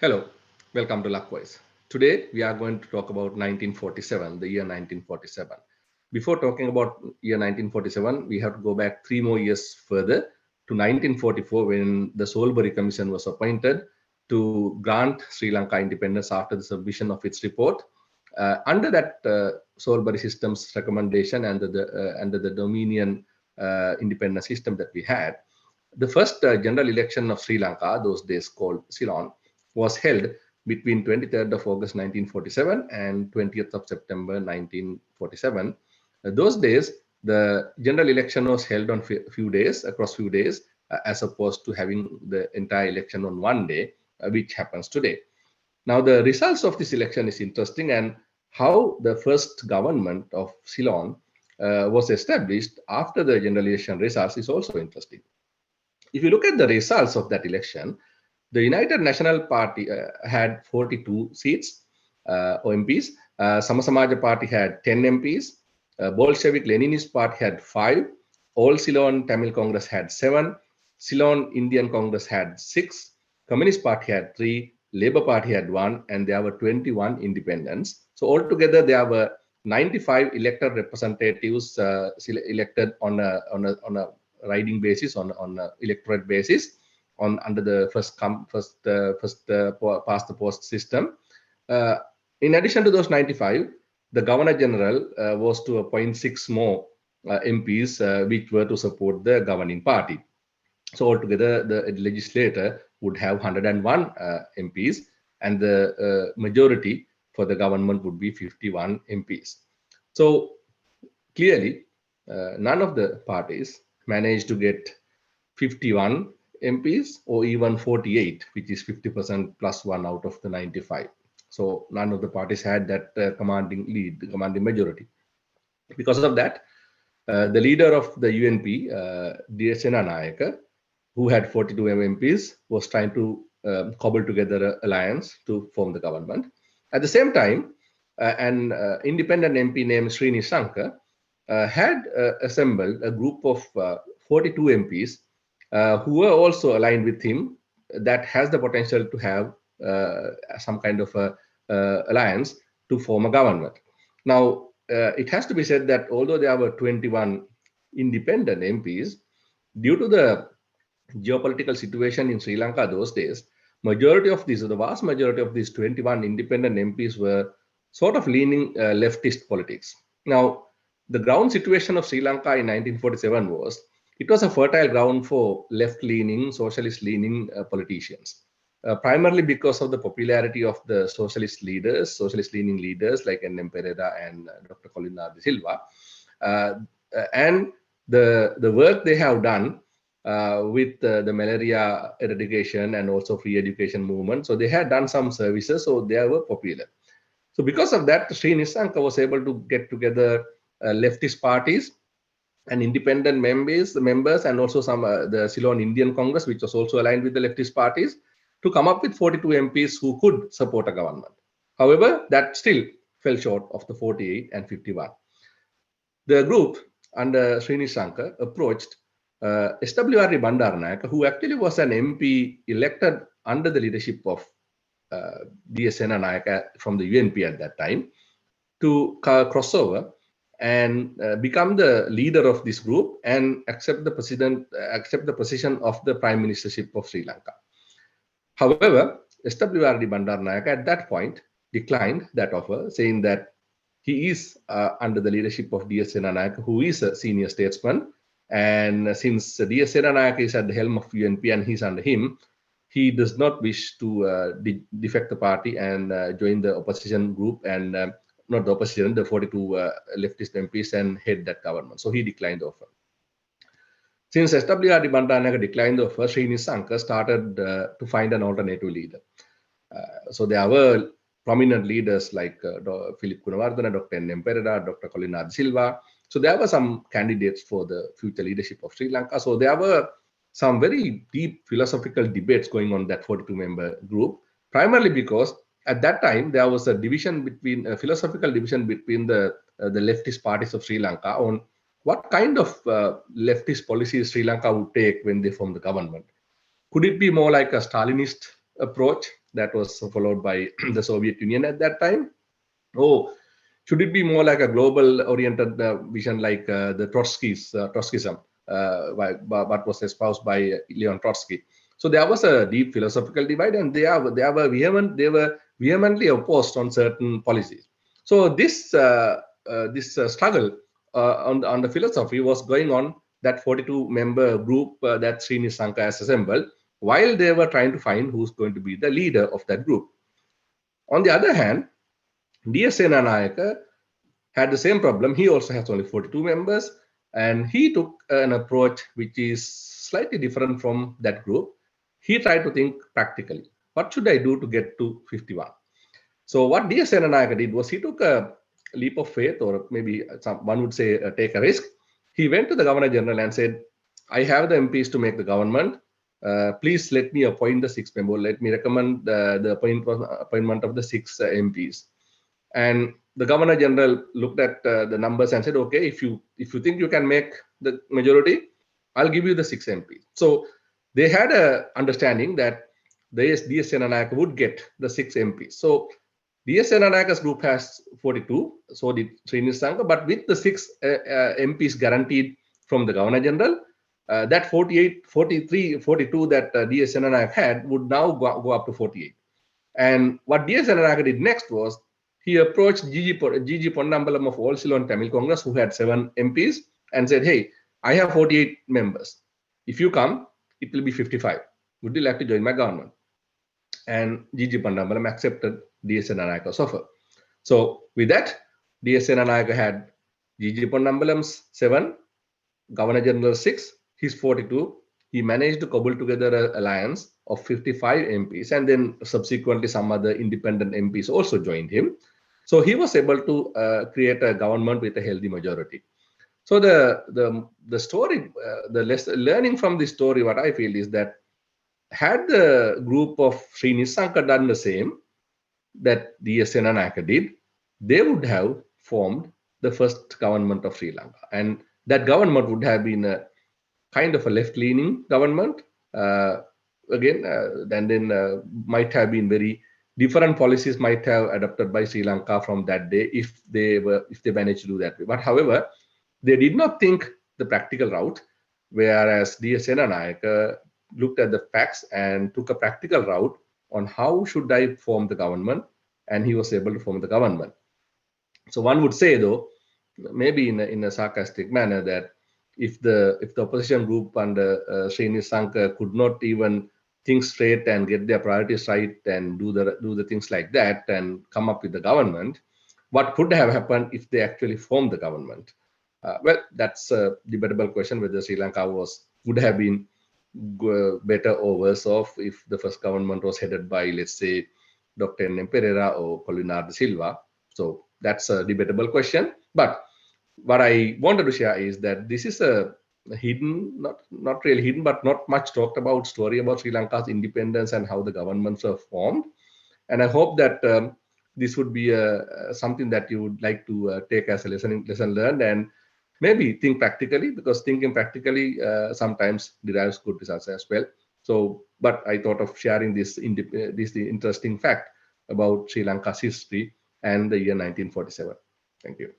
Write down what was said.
Hello, welcome to Luckwise. Today we are going to talk about 1947, the year 1947. Before talking about year 1947, we have to go back 3 more years further to 1944 when the Salisbury Commission was appointed to grant Sri Lanka independence after the submission of its report. Under that Salisbury system's recommendation and under the Dominion independence system that we had, the first general election of Sri Lanka, those days called Ceylon, was held between 23rd of August 1947 and 20th of September 1947. Those days, the general election was held on across few days, as opposed to having the entire election on one day, which happens today. Now, the results of this election is interesting, and how the first government of Ceylon was established after the general election results is also interesting. If you look at the results of that election, the United National Party had 42 seats, or MPs. Sama Samaja Party had 10 MPs. Bolshevik Leninist Party had 5. All Ceylon Tamil Congress had 7. Ceylon Indian Congress had 6. Communist Party had 3. Labour Party had 1, and there were 21 independents. So altogether, there were 95 elected representatives elected on a riding basis, on electorate basis, under the first past the post system. In addition to those 95, the Governor General was to appoint 6 more MPs, which were to support the governing party. So altogether, the legislature would have 101 MPs, and the majority for the government would be 51 MPs. So clearly, none of the parties managed to get 51 MPs or even 48, which is 50% plus 1 out of the 95. So none of the parties had that commanding lead, the commanding majority. Because of that, the leader of the UNP, D.S. Senanayake, who had 42 MPs, was trying to cobble together an alliance to form the government. At the same time, an independent MP named Sri Nisanka had assembled a group of 42 MPs who were also aligned with him, that has the potential to have some kind of alliance to form a government. Now, it has to be said that although there were 21 independent MPs, due to the geopolitical situation in Sri Lanka those days, the vast majority of these 21 independent MPs were sort of leaning leftist politics. Now, the ground situation of Sri Lanka in 1947 was, it was a fertile ground for left-leaning, socialist-leaning politicians, primarily because of the popularity of the socialist-leaning leaders like N.M. Pereira and Dr. Colina de Silva, and the work they have done with the malaria eradication and also free education movement. So they had done some services, so they were popular. So because of that, Sri Nisanka was able to get together leftist parties and independent members, and also some the Ceylon Indian Congress, which was also aligned with the leftist parties, to come up with 42 MPs who could support a government. However, that still fell short of the 48 and 51. The group under Sri Nisanka approached SWR Bandaranaike, who actually was an MP elected under the leadership of D.S. Senanayake from the UNP at that time, to cross over and become the leader of this group and accept the position of the prime ministership of Sri Lanka. However, SWR Bandaranaike at that point declined that offer, saying that he is under the leadership of D.S. Senanayake, who is a senior statesman, and since D.S. Senanayake is at the helm of UNP and he's under him, he does not wish to defect the party and join the opposition group, and not the opposition, the 42 leftist MPs, and head that government. So he declined the offer. Since SWR Bandaranaike declined the offer, Sri Nisanka started to find an alternative leader. So there were prominent leaders like Philip Kunawardena, Dr. N.M. Pereira, Dr. Colina de Silva. So there were some candidates for the future leadership of Sri Lanka. So there were some very deep philosophical debates going on that 42-member group, primarily because at that time there was a philosophical division between the leftist parties of Sri Lanka on what kind of leftist policies Sri Lanka would take when they form the government. Could it be more like a Stalinist approach that was followed by the Soviet Union at that time. Oh, should it be more like a global oriented vision like the Trotskyism, what was espoused by Leon Trotsky? So there was a deep philosophical divide, and they were vehemently opposed on certain policies. So this struggle on the philosophy was going on, that 42-member group that Srini Sanka has assembled, while they were trying to find who's going to be the leader of that group. On the other hand, D.S. Senanayake had the same problem. He also has only 42 members, and he took an approach which is slightly different from that group. He tried to think practically. What should I do to get to 51? So what D.S. Senanayake did was he took a leap of faith, or maybe one would say take a risk. He went to the Governor General and said, I have the MPs to make the government. Please let me appoint the 6 member. Let me recommend the appointment of the 6 MPs. And the Governor General looked at the numbers and said, okay, if you think you can make the majority, I'll give you the 6 MPs. So they had a understanding that D.S. Senanayake would get the 6 MPs. So D.S. Senanayake's group has 42, so did Srini Sanka, but with the 6 MPs guaranteed from the Governor General, that 48, 43, 42 that D.S. Senanayake had would now go up to 48. And what D.S. Senanayake did next was he approached G.G. Ponnambalam of All Ceylon Tamil Congress, who had 7 MPs, and said, hey, I have 48 members. If you come, it will be 55. Would you like to join my government? And G.G. Ponnambalam accepted D.S. Senanayake's offer. So with that, D.S. Senanayake had G.G. Ponnambalam's 7, Governor General 6, his 42. He managed to cobble together an alliance of 55 MPs, and then subsequently some other independent MPs also joined him. So he was able to create a government with a healthy majority. So the story, learning from this story, what I feel is that had the group of Srini Sanka done the same that D.S. Senanayake did, they would have formed the first government of Sri Lanka. And that government would have been a kind of a left-leaning government. Might have been very different policies might have adopted by Sri Lanka from that day if they managed to do that. But however, they did not think the practical route, whereas D.S. Senanayake looked at the facts and took a practical route on how should I form the government, and he was able to form the government. So one would say, though, maybe in a sarcastic manner, that if the opposition group under Srini Sanka could not even think straight and get their priorities right and do the things like that and come up with the government, what could have happened if they actually formed the government? Well, that's a debatable question whether Sri Lanka would have been better or worse off if the first government was headed by, let's say, Dr. N.M. Pereira or Polinar de Silva. So that's a debatable question. But what I wanted to share is that this is a hidden, not really hidden, but not much talked about story about Sri Lanka's independence and how the governments are formed. And I hope that this would be something that you would like to take as a lesson learned, and maybe think practically, because thinking practically sometimes derives good results as well. So, but I thought of sharing this interesting fact about Sri Lanka's history and the year 1947. Thank you.